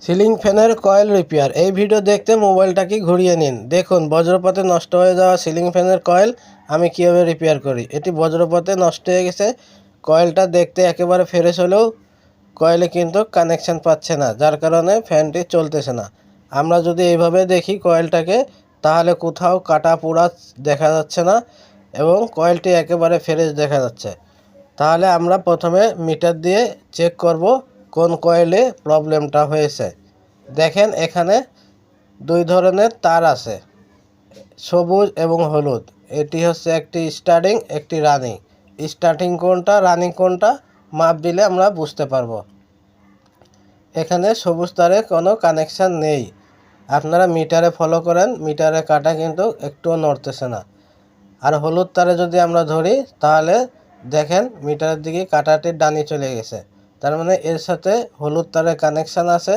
Ceiling ফ্যানের coil repair. এই video দেখতে মোবাইলটাকে ঘুরিয়ে নিন। দেখুন বজ্রপাতে নষ্ট হয়ে যাওয়া সিলিং ফ্যানের কয়েল আমি কীভাবে রিপেয়ার করি। এটি বজ্রপাতে নষ্ট হয়ে গেছে। কয়েলটা দেখতে একেবারে ফ্রেশ হলেও কয়েলে কিন্তু কানেকশান পাচ্ছে না, যার কারণে ফ্যানটি চলতেছে না। আমরা যদি এইভাবে দেখি কয়েলটাকে, তাহলে কোথাও কাটা পোড়া দেখা যাচ্ছে না এবং কয়েলটি একেবারে ফ্রেশ দেখা যাচ্ছে। তাহলে আমরা প্রথমে মিটার দিয়ে চেক করব কোন কয়েলে প্রবলেমটা হয়েছে। দেখেন এখানে দুই ধরনের তার আছে, সবুজ এবং হলুদ। এটি হচ্ছে একটি স্টার্টিং, একটি রানিং। স্টার্টিং কোনটা, রানিং কোনটা মাপ দিলে আমরা বুঝতে পারবো। এখানে সবুজ তারে কোনো কানেকশান নেই। আপনারা মিটারে ফলো করেন, মিটারে কাটা কিন্তু একটুও নড়তেছে না। আর হলুদ তারে যদি আমরা ধরি, তাহলে দেখেন মিটারের দিকে কাটাটির ডানি চলে গেছে। তার মানে এর সাথে হলুদ তারের কানেকশান আছে,